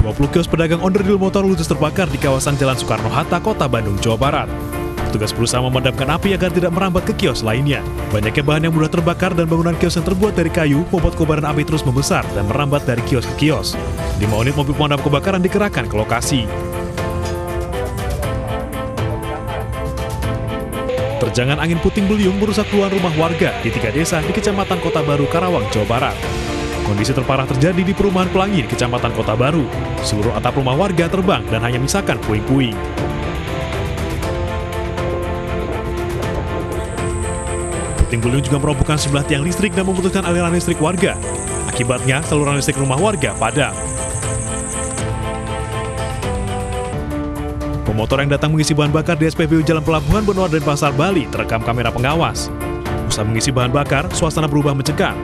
50 kios pedagang onderdil motor ludes terbakar di kawasan Jalan Soekarno-Hatta, Kota Bandung, Jawa Barat. Petugas berusaha memadamkan api agar tidak merambat ke kios lainnya. Banyaknya bahan yang mudah terbakar dan bangunan kios yang terbuat dari kayu membuat kobaran api terus membesar dan merambat dari kios ke kios. 5 unit mobil pemadam kebakaran dikerahkan ke lokasi. Terjangan angin puting beliung merusak puluhan rumah warga di 3 desa di Kecamatan Kota Baru, Karawang, Jawa Barat. Kondisi terparah terjadi di perumahan Pelangi di Kecamatan Kota Baru. Seluruh atap rumah warga terbang dan hanya menyisakan puing-puing. Puting beliung juga merobohkan sebelah tiang listrik dan memutuskan aliran listrik warga. Akibatnya, saluran listrik rumah warga padam. Pemotor yang datang mengisi bahan bakar di SPBU Jalan Pelabuhan Benoa dan Pasar Bali terekam kamera pengawas. Usai mengisi bahan bakar, suasana berubah mencekam.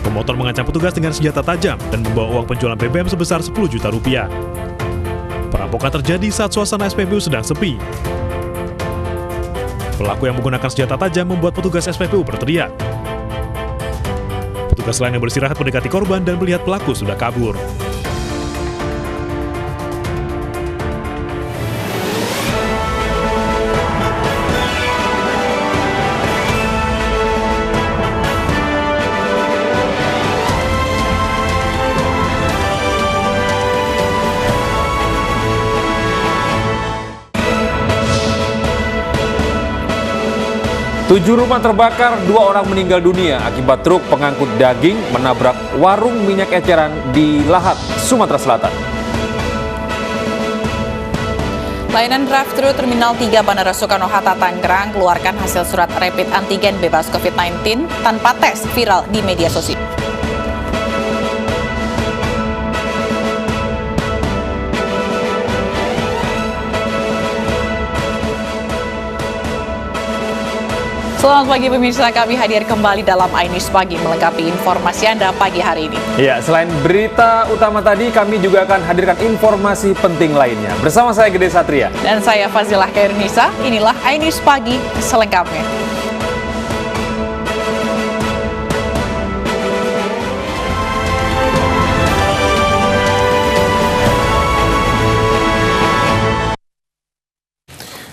Pemotor mengancam petugas dengan senjata tajam dan membawa uang penjualan BBM sebesar 10 juta rupiah. Perampokan terjadi saat suasana SPBU sedang sepi. Pelaku yang menggunakan senjata tajam membuat petugas SPBU berteriak. Petugas lain yang beristirahat mendekati korban dan melihat pelaku sudah kabur. Tujuh rumah terbakar, 2 orang meninggal dunia akibat truk pengangkut daging menabrak warung minyak eceran di Lahat, Sumatera Selatan. Layanan drive-thru Terminal 3 Bandara Soekarno-Hatta, Tangerang keluarkan hasil surat rapid antigen bebas COVID-19 tanpa tes viral di media sosial. Selamat pagi pemirsa, kami hadir kembali dalam iNews Pagi melengkapi informasi Anda pagi hari ini. Ya, selain berita utama tadi, kami juga akan hadirkan informasi penting lainnya. Bersama saya Gede Satria. Dan saya Fazilah Kairunisa, inilah iNews Pagi selengkapnya.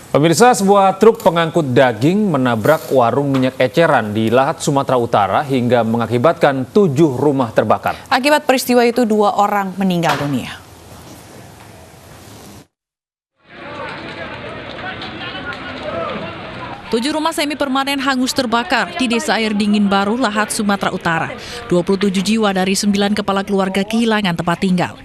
Pemirsa, sebuah truk pengangkut daging menabrak warung minyak eceran di Lahat, Sumatera Utara hingga mengakibatkan 7 rumah terbakar. Akibat peristiwa itu 2 orang meninggal dunia. Tujuh rumah semi permanen hangus terbakar di Desa Air Dingin Baru, Lahat, Sumatera Utara. 27 jiwa dari 9 kepala keluarga kehilangan tempat tinggal.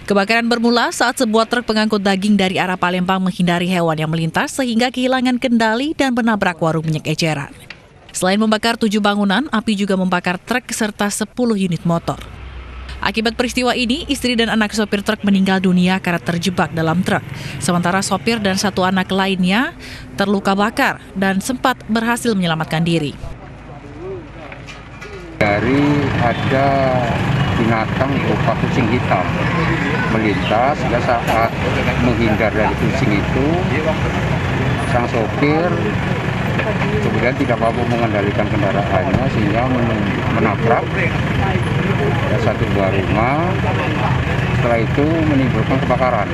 Kebakaran bermula saat sebuah truk pengangkut daging dari arah Palembang menghindari hewan yang melintas sehingga kehilangan kendali dan menabrak warung minyak eceran. Selain membakar 7 bangunan, api juga membakar truk serta 10 unit motor. Akibat peristiwa ini, istri dan anak sopir truk meninggal dunia karena terjebak dalam truk. Sementara sopir dan 1 anak lainnya terluka bakar dan sempat berhasil menyelamatkan diri. Dari ada binatang berupa kucing hitam melintas, sehingga saat menghindar dari kucing itu, sang sopir kemudian tidak mampu mengendalikan kendaraannya sehingga menabrak satu buah rumah. Setelah itu menimbulkan kebakaran.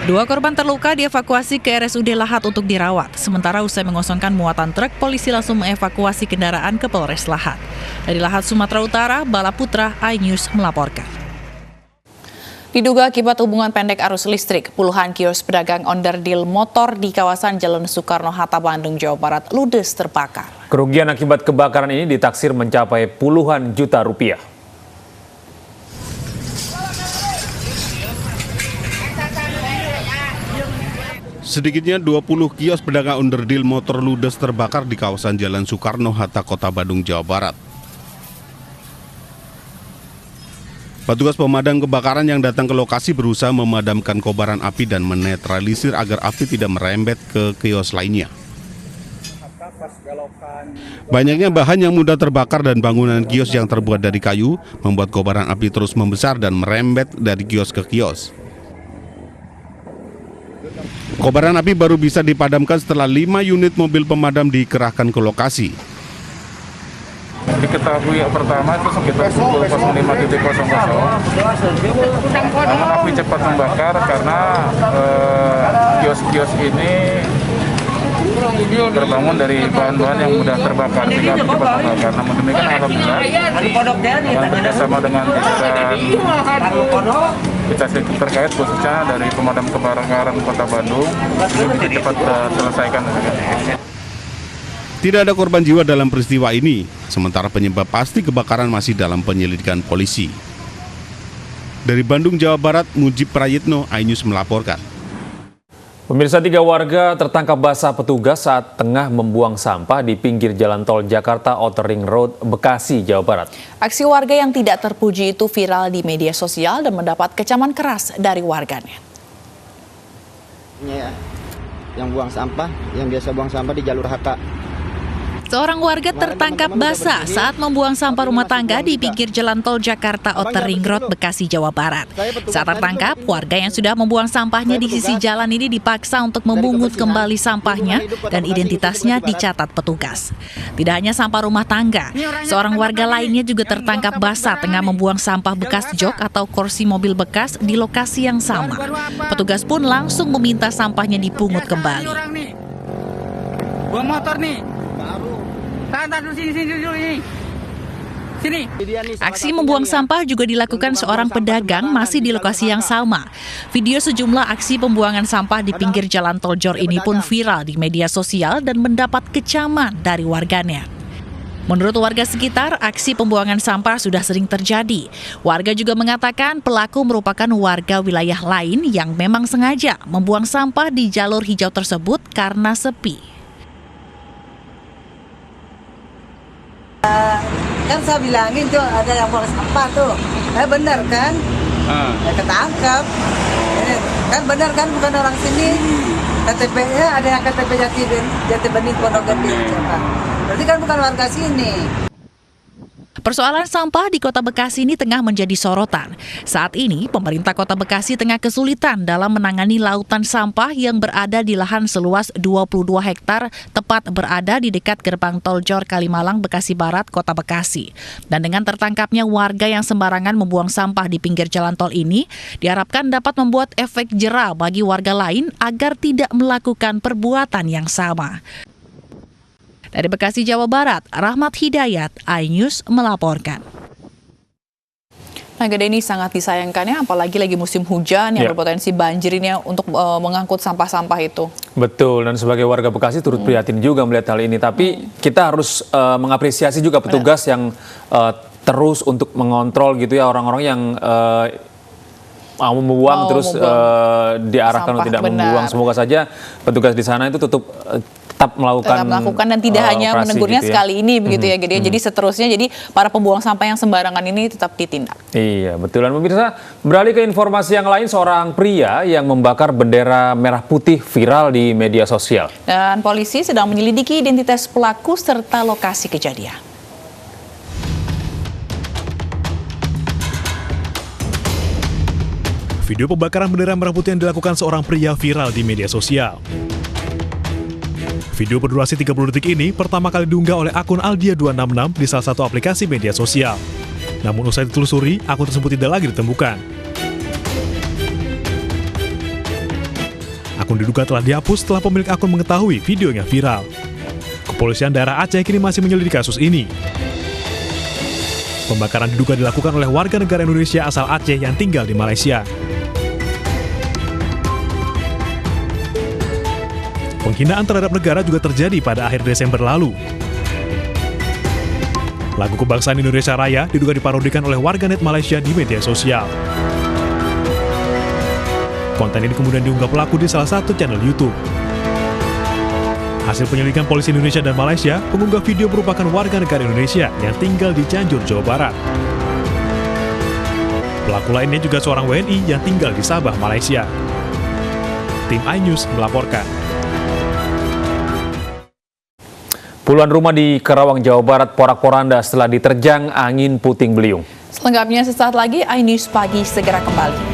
2 korban terluka dievakuasi ke RSUD Lahat untuk dirawat. Sementara usai mengosongkan muatan truk, polisi langsung mengevakuasi kendaraan ke Polres Lahat. Dari Lahat, Sumatera Utara, Bala Putra, iNews melaporkan. Diduga akibat hubungan pendek arus listrik, puluhan kios pedagang onderdil motor di kawasan Jalan Soekarno-Hatta, Bandung, Jawa Barat ludes terbakar. Kerugian akibat kebakaran ini ditaksir mencapai puluhan juta rupiah. Sedikitnya 20 kios pedagang onderdil motor ludes terbakar di kawasan Jalan Soekarno-Hatta, Kota Bandung, Jawa Barat. Petugas pemadam kebakaran yang datang ke lokasi berusaha memadamkan kobaran api dan menetralisir agar api tidak merembet ke kios lainnya. Banyaknya bahan yang mudah terbakar dan bangunan kios yang terbuat dari kayu membuat kobaran api terus membesar dan merembet dari kios ke kios. Kobaran api baru bisa dipadamkan setelah 5 unit mobil pemadam dikerahkan ke lokasi. diketahui pertama itu sekitar pukul 05.00. Namun api cepat membakar karena kios-kios ini terbangun dari bahan-bahan yang mudah terbakar sehingga api cepat membakar. Namun demikian alhamdulillah dengan kerjasama dengan instansi terkait khususnya dari pemadam kebakaran Kota Bandung ini bisa cepat selesaikan. Tidak ada korban jiwa dalam peristiwa ini, sementara penyebab pasti kebakaran masih dalam penyelidikan polisi. Dari Bandung, Jawa Barat, Mujib Prayitno, iNews melaporkan. Pemirsa, 3 warga tertangkap basah petugas saat tengah membuang sampah di pinggir jalan tol Jakarta Outer Ring Road, Bekasi, Jawa Barat. Aksi warga yang tidak terpuji itu viral di media sosial dan mendapat kecaman keras dari warganet. Yang buang sampah, yang biasa buang sampah di jalur HK. Seorang warga tertangkap basah saat membuang sampah rumah tangga di pinggir jalan tol Jakarta Outer Ring Road, Bekasi, Jawa Barat. Saat tertangkap, warga yang sudah membuang sampahnya di sisi jalan ini dipaksa untuk memungut kembali sampahnya dan identitasnya dicatat petugas. Tidak hanya sampah rumah tangga, seorang warga lainnya juga tertangkap basah tengah membuang sampah bekas jok atau kursi mobil bekas di lokasi yang sama. Petugas pun langsung meminta sampahnya dipungut kembali. Buang motor nih. Tahan dulu sini. Aksi membuang sampah juga dilakukan seorang pedagang masih di lokasi yang sama. Video sejumlah aksi pembuangan sampah di pinggir jalan tol Jor ini pun viral di media sosial dan mendapat kecaman dari warganet. Menurut warga sekitar, aksi pembuangan sampah sudah sering terjadi. Warga juga mengatakan pelaku merupakan warga wilayah lain yang memang sengaja membuang sampah di jalur hijau tersebut karena sepi. Kan saya bilangin tuh ada yang buang sampah tuh, benar kan? Ya ketangkap, kan benar kan, bukan orang sini. KTP-nya ada yang KTP Jati Bening Pondok Gede, berarti kan bukan warga sini. Persoalan sampah di Kota Bekasi ini tengah menjadi sorotan. Saat ini, pemerintah Kota Bekasi tengah kesulitan dalam menangani lautan sampah yang berada di lahan seluas 22 hektar, tepat berada di dekat gerbang tol Jor Kalimalang, Bekasi Barat, Kota Bekasi. Dan dengan tertangkapnya warga yang sembarangan membuang sampah di pinggir jalan tol ini, diharapkan dapat membuat efek jera bagi warga lain agar tidak melakukan perbuatan yang sama. Dari Bekasi, Jawa Barat, Rahmat Hidayat, iNews melaporkan. Nah, Gede, ini sangat disayangkan ya, apalagi lagi musim hujan yang berpotensi banjir ini untuk mengangkut sampah-sampah itu. Betul, dan sebagai warga Bekasi turut prihatin juga melihat hal ini. Tapi kita harus mengapresiasi juga petugas yang terus untuk mengontrol gitu ya orang-orang yang mau membuang terus diarahkan untuk tidak membuang. Semoga saja petugas di sana itu tetap melakukan dan tidak hanya menegurnya gitu ya. Sekali ini begitu ya, Gede. Jadi seterusnya, jadi para pembuang sampah yang sembarangan ini tetap ditindak. Iya, betul. Dan pemirsa, beralih ke informasi yang lain, seorang pria yang membakar bendera merah putih viral di media sosial. Dan polisi sedang menyelidiki identitas pelaku serta lokasi kejadian. Video pembakaran bendera merah putih yang dilakukan seorang pria viral di media sosial. Video berdurasi 30 detik ini pertama kali diunggah oleh akun Aldia266 di salah satu aplikasi media sosial. Namun usai ditelusuri, akun tersebut tidak lagi ditemukan. Akun diduga telah dihapus setelah pemilik akun mengetahui videonya viral. Kepolisian daerah Aceh kini masih menyelidiki kasus ini. Pembakaran diduga dilakukan oleh warga negara Indonesia asal Aceh yang tinggal di Malaysia. Penghinaan terhadap negara juga terjadi pada akhir Desember lalu. Lagu kebangsaan Indonesia Raya diduga diparodikan oleh warganet Malaysia di media sosial. Konten ini kemudian diunggah pelaku di salah satu channel YouTube. Hasil penyelidikan polisi Indonesia dan Malaysia, pengunggah video merupakan warga negara Indonesia yang tinggal di Cianjur, Jawa Barat. Pelaku lainnya juga seorang WNI yang tinggal di Sabah, Malaysia. Tim iNews melaporkan. Puluhan rumah di Karawang, Jawa Barat porak-poranda setelah diterjang angin puting beliung. Selengkapnya sesaat lagi, iNews Pagi segera kembali.